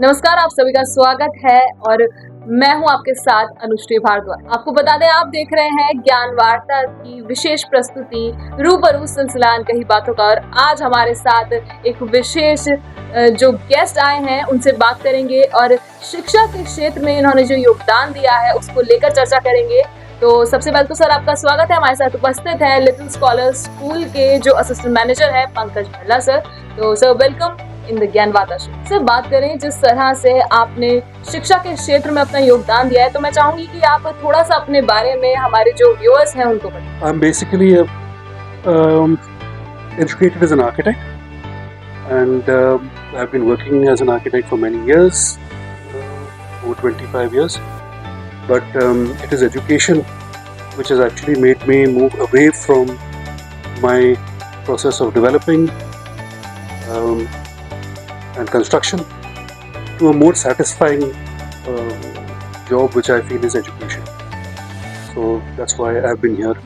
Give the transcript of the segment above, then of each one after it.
नमस्कार, आप सभी का स्वागत है और मैं हूं आपके साथ अनुश्री भारद्वाज। आपको बता दें, आप देख रहे हैं ज्ञान वार्ता की विशेष प्रस्तुति रूबरू सिलसिला अनकही बातों का। और आज हमारे साथ एक विशेष जो गेस्ट आए हैं उनसे बात करेंगे और शिक्षा के क्षेत्र में इन्होंने जो योगदान दिया है उसको लेकर चर्चा करेंगे। तो सबसे पहले तो सर आपका स्वागत है। हमारे साथ उपस्थित है लिटिल स्कॉलर स्कूल के जो असिस्टेंट मैनेजर है पंकज भल्ला सर। तो सर वेलकम इन द ज्ञान वार्ता शो। सर बात करें जिस तरह से आपने शिक्षा के क्षेत्र में अपना योगदान दिया है, तो मैं चाहूंगी कि आप थोड़ा सा अपने बारे में हमारे जो व्यूअर्स हैं उनको बताएं। I'm basically educated as an architect, and I've been working as an architect for many years, over 25 years. But it is education which has actually made me move away from my process of developing and construction to a more satisfying job which I feel is education. So that's why I've been here,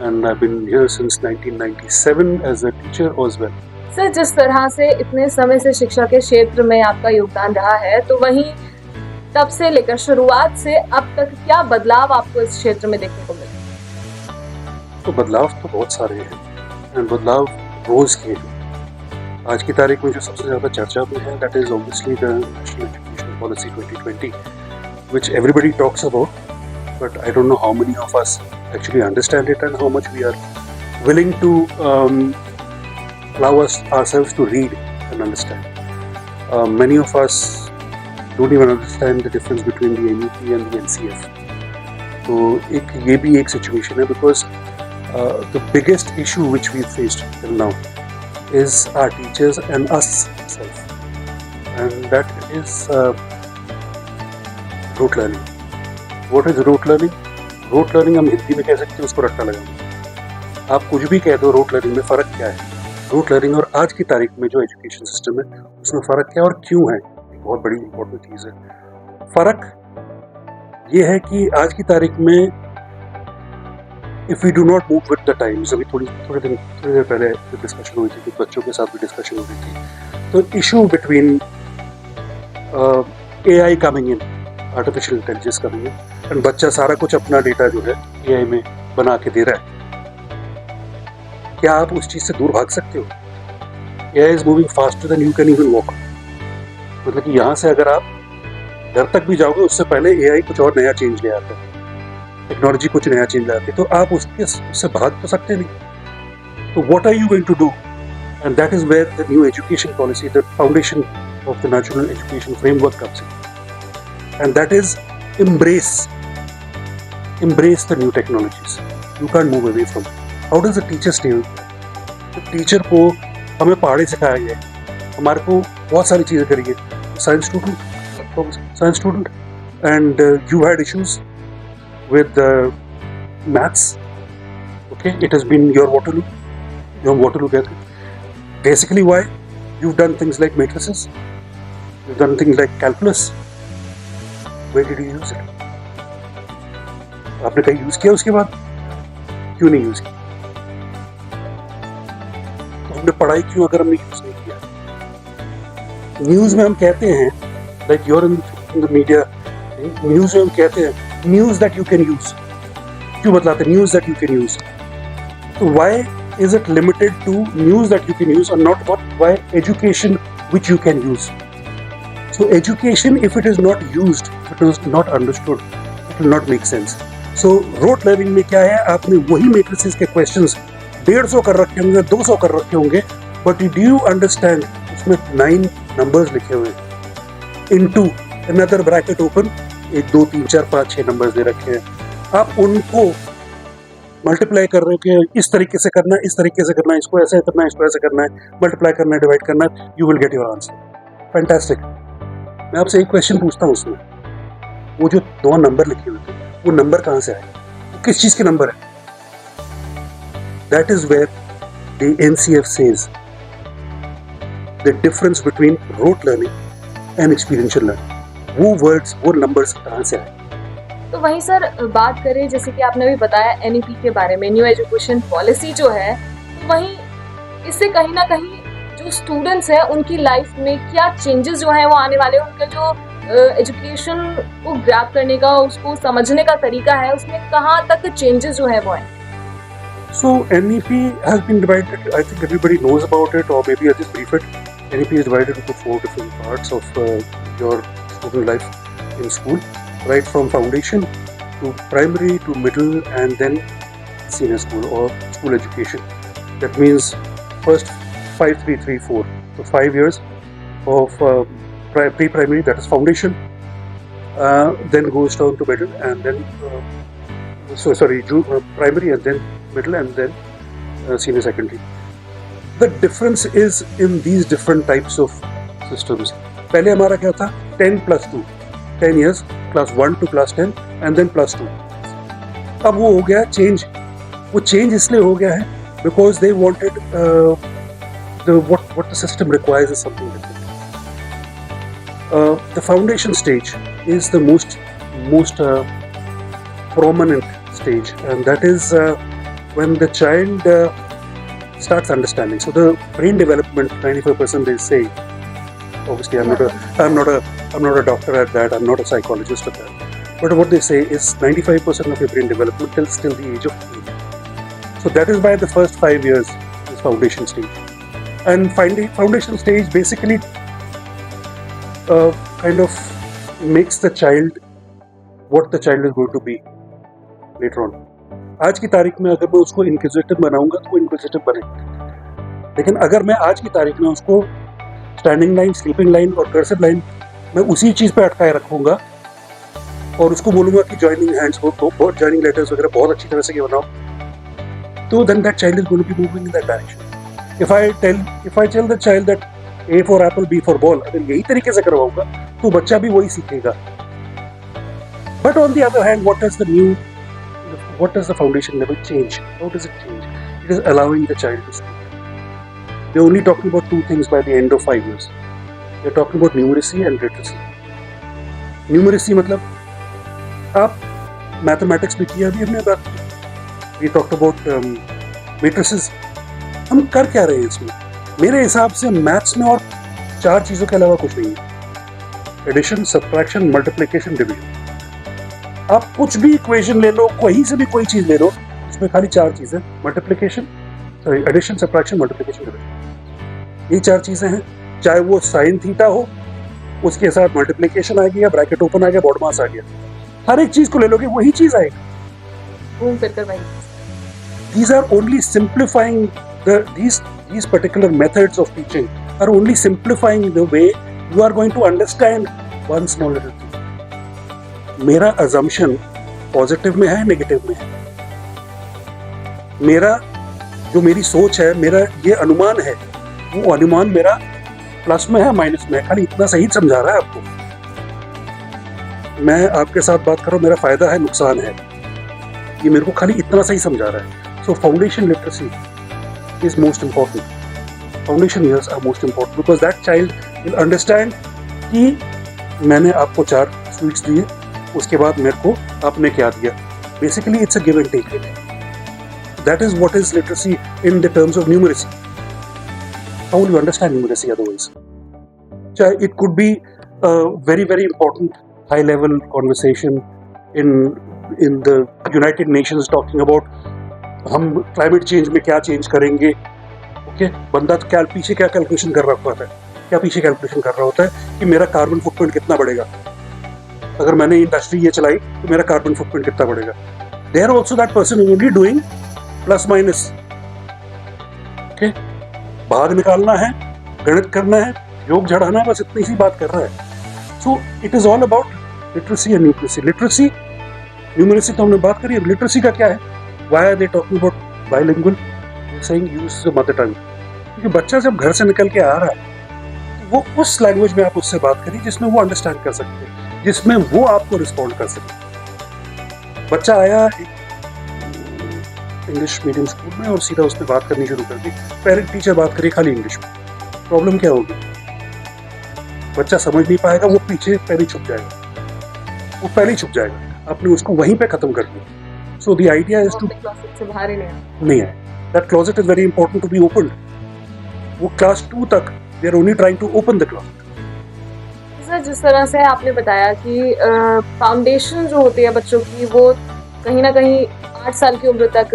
and I've been here since 1997 as a teacher as well. Sir जिस तरह से इतने समय से शिक्षा के क्षेत्र में आपका योगदान रहा है, तो वहीं तब से लेकर शुरुआत से अब तक क्या बदलाव आपको इस क्षेत्र में देखने को मिले? तो बदलाव तो बहुत सारे हैं, और बदलाव रोज के हैं। आज की तारीख में जो सबसे ज़्यादा चर्चा में है, that is obviously the national education policy 2020, which everybody talks about, but I don't know how many of us actually understand it and how much we are willing to allow ourselves to read and understand. Many of us don't even understand the difference between the NEP and the NCF. So ये भी एक situation है, because the biggest issue which we faced till now is our teachers and us itself, and that is rote learning. What is rote learning? Rote learning हम हिंदी में कह सकते हैं उसको रट्टा लगाना। आप कुछ भी कह दो, rote learning में फ़र्क क्या है? rote learning और आज की तारीख में जो एजुकेशन सिस्टम है उसमें फ़र्क क्या है और क्यों है? बहुत बड़ी इंपॉर्टेंट चीज़ है। फ़र्क ये है कि आज की तारीख में if we do not move with the times, अभी थोड़ी देर पहले डिस्कशन हुई थी, कुछ बच्चों के साथ भी डिस्कशन हो रही थी, तो issue between AI coming in, artificial intelligence coming in, and बच्चा सारा कुछ अपना डेटा जो है AI में बना के दे रहा है। क्या आप उस चीज़ से दूर भाग सकते हो? AI is moving faster than you can even walk. मतलब कि यहाँ से अगर आप घर तक भी जाओगे, उससे पहले AI कुछ और नया चेंज ले आता है, टेक्नोलॉजी कुछ नया चेंज ले आती है, तो आप उससे भाग तो सकते नहीं। तो what are you going to do? And that is where the new education policy, the foundation of the national education framework comes in, and that is embrace the new technologies. You can't move away from it. How does the teacher stay with that? तो teacher को हमें पढ़ाई सिखाया गया है, हमारे को बहुत सारी चीज़ें करी है। Science student and you had issues with maths. Okay, it has been your Waterloo कहते हैं। Basically why? You've done things like matrices, you've done things like calculus. Where did you use it? आपने कहीं use किया उसके बाद? क्यों नहीं use किया? तो हमने पढ़ाई क्यों अगर हमने यूज नहीं किया? न्यूज में हम कहते हैं, like you're in the media, news में हम कहते हैं news that you can use. क्यों बतलाते हैं news that you can use? तो why is it limited to news that you can use और not why education which you can use? So education, if it is not used, it is not understood, it will not make sense. So rote learning में क्या है, आपने वही matrices के questions 150 कर रखे होंगे, 200 कर रखे होंगे, बट डू यू अंडरस्टैंड उसमें 9 नंबर्स लिखे हुए into another bracket open, 1 2 3 4 5 6 numbers दे रखे हैं। आप उनको मल्टीप्लाई कर रहे हो कि इस तरीके से करना है, इस तरीके से करना है, इसको ऐसे करना है, इसको ऐसे करना है, मल्टीप्लाई करना है, डिवाइड करना है, you will get your answer. Fantastic. मैं आपसे एक क्वेश्चन पूछता हूँ, उसमें वो जो 2 नंबर लिखे हुए थे, वो नंबर कहाँ से आए? वो किस चीज़ के नंबर है? That is where the NCF says the difference between rote learning and experiential learning. वो वर्ड्स, वो नंबर्स कहाँ से आए? तो वहीं सर बात करें, जैसे कि आपने भी बताया NEP के बारे में, न्यू एजुकेशन पॉलिसी जो है, तो वहीं इससे कहीं ना कहीं जो स्टूडेंट्स हैं उनकी लाइफ में क्या चेंजेस जो हैं वो आने वाले हैं, उनका जो एजुकेशन को ग्रैब करने का, उसको समझने का तरीका है, उसमें कहाँ तक चेंजेस जो है वो है? So NEP has been divided. I think everybody knows about it, or maybe I'll just brief it. NEP is divided into 4 different parts of your student life in school, right from foundation to primary to middle and then senior school or school education. That means first 5, 3, 3, 4. So 5 years of pre-primary, that is foundation. Then goes down to middle and then primary and then middle and then senior secondary. The difference is in these different types of systems. पहले हमारा क्या था 10 plus 2, 10 years, class 1 to class 10 and then plus 2. अब वो हो गया change. वो change इसलिए हो गया है because they wanted what the system requires is something different. The foundation stage is the most prominent stage, and that is when the child starts understanding. So the brain development, 95% they say. Obviously, I'm not a doctor at that. I'm not a psychologist at that. But what they say is 95% of your brain development till the age of 8. So that is why the first 5 years is foundation stage. And foundation stage basically kind of makes the child what the child is going to be later on. आज की तारीख में अगर मैं उसको inquisitive बनाऊंगा तो वो इंक्विजिटिव बनेगा, लेकिन अगर मैं आज की तारीख में उसको स्टैंडिंग लाइन, स्लीपिंग लाइन और कर्सिव लाइन मैं उसी चीज़ पे अटकाए रखूंगा और उसको बोलूंगा कि जॉइनिंग हैंड्स हो, बहुत जॉइनिंग लेटर्स वगैरह बहुत अच्छी तरह से ये बनाओ, तो then that child is going to be moving in that direction. If I tell the child that A for apple, B for ball, अगर यही तरीके से करवाऊंगा तो बच्चा भी वही सीखेगा. But on the other hand, what does the foundation level change? How does it change? It is allowing the child to speak. They're only talking about 2 things by the end of 5 years. They're talking about numeracy and literacy. Numeracy मतलब आप mathematics में किया अभी हमने बात की. We talked about matrices. हम कर क्या रहे हैं इसमें? मेरे हिसाब से मैथ्स में और 4 चीज़ों के अलावा कुछ नहीं है. Addition, subtraction, multiplication, division. आप कुछ भी इक्वेशन ले लो, कहीं से भी कोई चीज़ ले लो, उसमें खाली 4 चीज़ें, एडिशन, सब्ट्रैक्शन, मल्टीप्लिकेशन, डिवीजन. ये 4 चीज़ें हैं. चाहे वो साइन थीटा हो, उसके साथ मल्टीप्लिकेशन आ गया, ब्रैकेट ओपन आ गया, बॉड मास आ गया, हर एक चीज़ को ले लोगे वही चीज़ आएगी. घूम फिर कर वही. These are only simplifying these particular methods of teaching are only simplifying the way you are going to understand one small little thing. मेरा assumption पॉजिटिव में है, नेगेटिव में है. मेरी सोच है, मेरा ये अनुमान है, वो अनुमान मेरा प्लस में है, माइनस में है, खाली इतना सही समझा रहा है आपको. मैं आपके साथ बात कर रहा हूँ, मेरा फायदा है, नुकसान है, ये मेरे को खाली इतना सही समझा रहा है. So foundation literacy is most important. Foundation years are most important because that child will understand कि मैंने आपको 4 स्वीट्स दिए, उसके बाद मेरे को आपने क्या दिया. Basically it's a give and take. That is what is literacy in the terms of numeracy. How will you understand numeracy otherwise? It could be a very, very important high-level conversation in the United Nations talking about हम climate change में क्या change करेंगे. Okay, बंदा तो पीछे क्या calculation कर रहा होता है, पीछे कैलकुलेशन कर रहा होता है कि मेरा कार्बन फुटप्रिंट कितना बढ़ेगा, अगर मैंने इंडस्ट्री ये चलाई तो मेरा कार्बन फुटप्रिंट कितना बढ़ेगा. There also that person only doing plus minus. Okay, भाग निकालना है, गणित करना है, योग झड़ाना है, बस इतनी सी बात कर रहा है. So it is all about literacy and numeracy. Numeracy तो हमने बात करी. अब लिटरेसी का क्या है? Why are they talking about bilingual? They're saying use the mother tongue. क्योंकि बच्चा जब घर से निकल के आ रहा है तो वो उस लैंग्वेज में आप उससे बात करिए जिसमें वो अंडरस्टैंड कर सकते हैं, जिसमें वो आपको रिस्पॉन्ड कर सके. बच्चा आया इंग्लिश मीडियम स्कूल में और सीधा उसने बात करनी शुरू कर दी, पेरेंट टीचर बात करिए खाली इंग्लिश में, प्रॉब्लम क्या होगी? बच्चा समझ नहीं पाएगा, वो पीछे पहले छुप जाएगा, आपने उसको वहीं पे खत्म कर दिया. So the idea is to नहीं है. That closet is very important to be opened. वो क्लास 2 तक they are only trying to open the closet. Sir, जिस तरह से आपने बताया कि फाउंडेशन जो होती है बच्चों की वो कहीं ना कहीं 8 साल की उम्र तक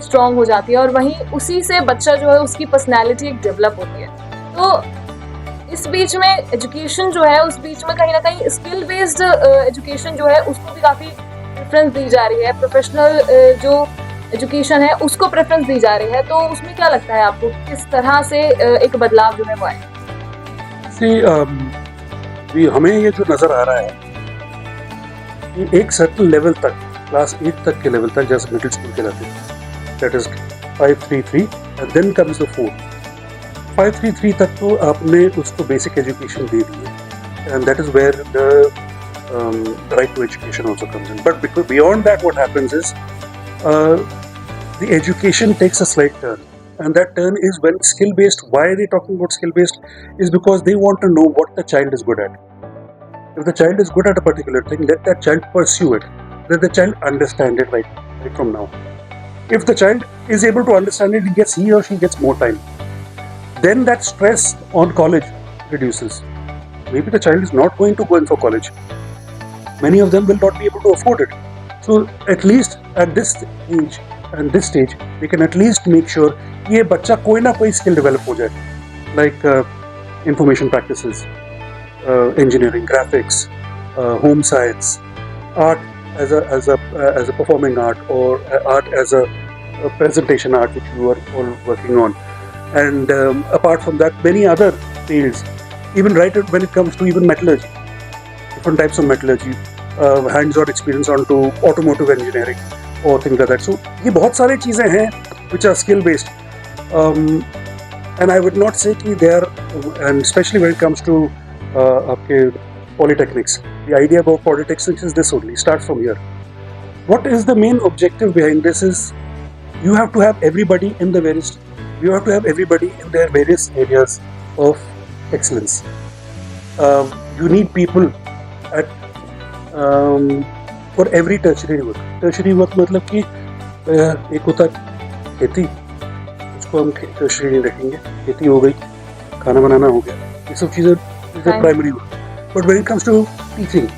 स्ट्रांग हो जाती है और वहीं उसी से बच्चा जो है उसकी पर्सनैलिटी एक डेवलप होती है। तो इस बीच में एजुकेशन जो है उस बीच में कहीं ना कहीं स्किल बेस्ड एजुकेशन जो है उसको भी काफ़ी प्रेफरेंस दी जा रही है, प्रोफेशनल जो एजुकेशन है उसको प्रेफरेंस दी जा रही है। तो उसमें क्या लगता है आपको किस तरह से एक बदलाव जो है वो आए? हमें ये जो नज़र आ रहा है कि एक सर्टन लेवल तक, क्लास 8 तक के लेवल तक, जैसे मिडिल स्कूल के रहते हैं, that is 533 and then comes the 4। 533 तक तो आपने उसको बेसिक एजुकेशन दे दी है and that is where the right to education also comes in. But because beyond that what happens is the education takes a slight turn, and that turn is when skill based. Why are they talking about skill based? Is because they want to know what the child is good at. If the child is good at a particular thing, let that child pursue it, let the child understand it right from now. If the child is able to understand it, he or she gets more time, then that stress on college reduces. Maybe the child is not going to go in for college. Many of them will not be able to afford it. So at least at this age and this stage, we can at least make sure ये बच्चा कोई ना कोई skill develop हो जाए, like information practices, engineering, graphics, home science, art as a performing art, or art as a presentation art which you are all working on, and apart from that many other fields, even right when it comes to even metallurgy, different types of metallurgy, hands-on experience onto automotive engineering or things like that. So ये बहुत सारी चीज़ें हैं which are skill based, and I would not say कि they are, and especially when it comes to आपके polytechnics, the idea about polytechnics is this only, start from here. What is the main objective behind this is you have to have everybody in their various areas of excellence. You need people at for every tertiary work. Tertiary work मतलब कि एक होता है खेती, उसको हम tertiary नहीं रखेंगे, खेती हो गई, खाना बनाना हो गया, ये सब चीज़ें primary work. But when it comes to teaching,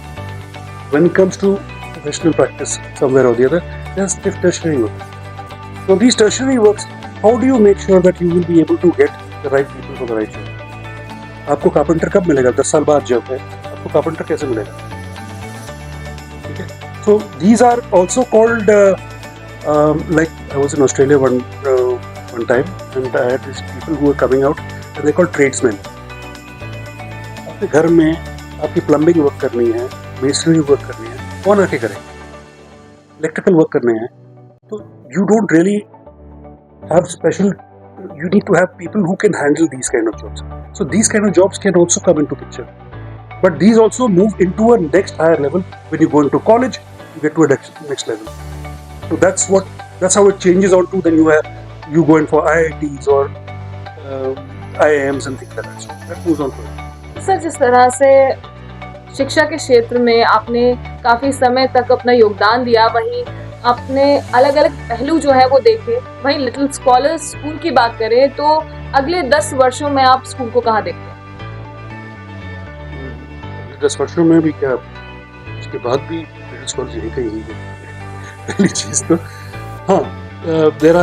when it comes to professional practice somewhere or the other, there's tertiary work. So these tertiary works, how do you make sure that you will be able to get the right people for the right job? आपको carpenter कब मिलेगा? 10 साल बाद job है, आपको carpenter कैसे मिलेगा? So these are also called like I was in Australia one time, and I had these people who were coming out, and they called tradesmen. आपके घर में आपकी प्लम्बिंग वर्क करनी है, मेसनरी वर्क करनी है, कौन आके करेगा? इलेक्ट्रिकल वर्क करने हैं, तो you don't really have special. You need to have people who can handle these kind of jobs. So these kind of jobs can also come into picture. But these also move into a next higher level when you go into college. You get to a next level. So that's how it changes on to. Then you go in for IITs or IIMs and things like that. So that moves on to it. Sir, जिस तरह से शिक्षा के क्षेत्र में आपने काफ़ी समय तक अपना योगदान दिया, वहीं आपने अलग अलग पहलू जो है वो देखे, वहीं लिटिल स्कॉलर्स स्कूल की बात करें तो अगले 10 वर्षों में आप स्कूल को कहाँ देखते हैं? 10 वर्षों में भी क्या, उसके बाद भी लिटिल स्कॉलर्स यही कहीं है। पहली चीज़ तो हाँ, there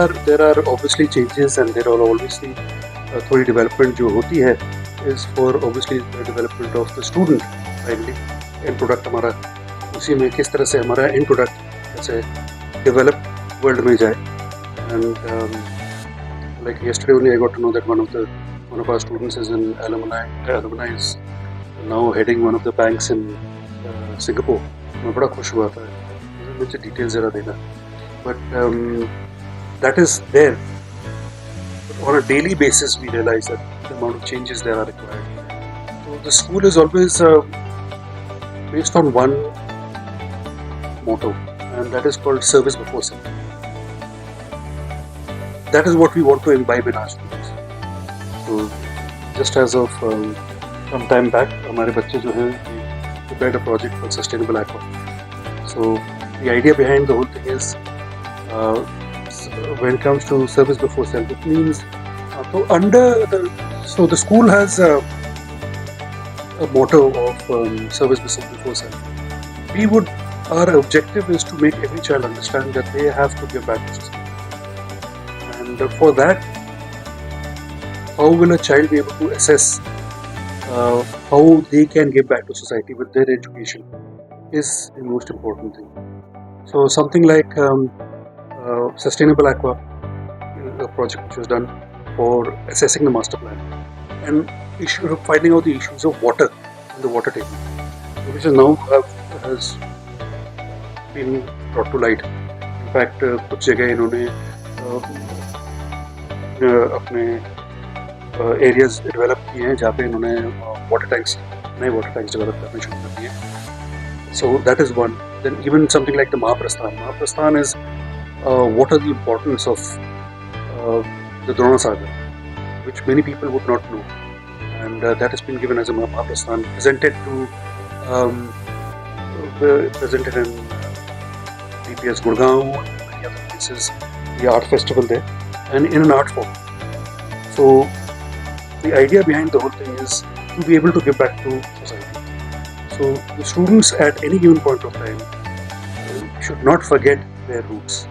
are obviously changes and there are obviously थोड़ी डेवलपमेंट जो होती है is for obviously the development of the student primarily. end product हमारा उसी में किस तरह से हमारा end product ऐसे develop world में जाए, and like yesterday only I got to know that one of our students is an alumni is now heading one of the banks in Singapore. मैं बड़ा खुश हुआ था, मुझे डिटेल्स ज़रा देना, but that is there. But on a daily basis we realize that the amount of changes there are required. So the school is always based on one motto, and that is called service before self. That is what we want to imbibe in our students. So just as of some time back, हमारे बच्चे जो हैं prepared a project for sustainable aqua. So the idea behind the whole thing is when it comes to service before self, it means आप So so the school has a motto of service with simple foresight. Our objective is to make every child understand that they have to give back to society. And for that, how will a child be able to assess how they can give back to society with their education is the most important thing. So something like Sustainable Aqua, a project which was done for assessing the master plan and finding out the issues of water in the water table, which is now has been brought to light. In fact, कुछ जगह इन्होंने अपने areas develop किए हैं जहाँ पे इन्होंने नए वाटर टैंक्स डेवलप करने शुरू कर दिए. So that is one. Then even something like the Mahaprasthan. Mahaprasthan is what are the importance of the Drona Sagar, which many people would not know, and that has been given as a Mahaprasthan, presented in DPS Gurgaon and many other places, the art festival there, and in an art form. So the idea behind the whole thing is to be able to give back to society. So the students at any given point of time should not forget their roots.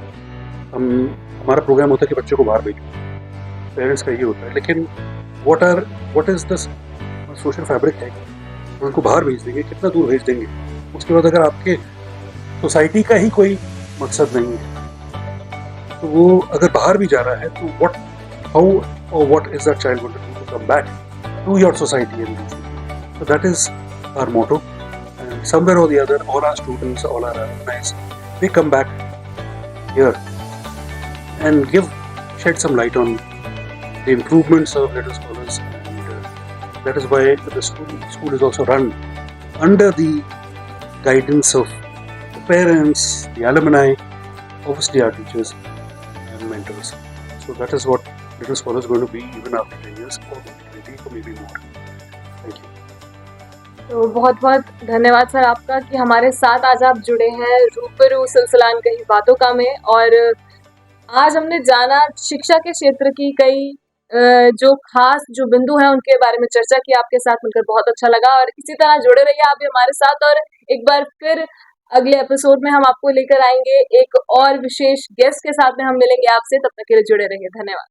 हमारा programme होता है कि बच्चों को बाहर भेजो, parents का ये होता है, लेकिन what is the social fabric है, उनको बाहर भेज देंगे, कितना दूर भेज देंगे, उसके बाद अगर आपके सोसाइटी का ही कोई मकसद नहीं है तो वो अगर बाहर भी जा रहा है तो what is that child going to do to come back to your society and do? So that is our motto, and somewhere or the other all our students, all our alumni, they come back here and shed some light on the improvements of Little Scholars, and that is why the school is also run under the guidance of the parents, the alumni, obviously our teachers and mentors. So that is what Little Scholars is going to be even after 10 years or maybe 20 or maybe more. Thank you. तो बहुत बहुत धन्यवाद sir आपका कि हमारे साथ आज आप जुड़े हैं रूबरू सिलसिलान कही बातों का में, और आज हमने जाना शिक्षा के क्षेत्र की कई जो खास जो बिंदु हैं उनके बारे में चर्चा की. आपके साथ मिलकर बहुत अच्छा लगा, और इसी तरह जुड़े रहिए आप भी हमारे साथ, और एक बार फिर अगले एपिसोड में हम आपको लेकर आएंगे एक और विशेष गेस्ट के साथ में हम मिलेंगे आपसे. तब तक के लिए जुड़े रहिए. धन्यवाद.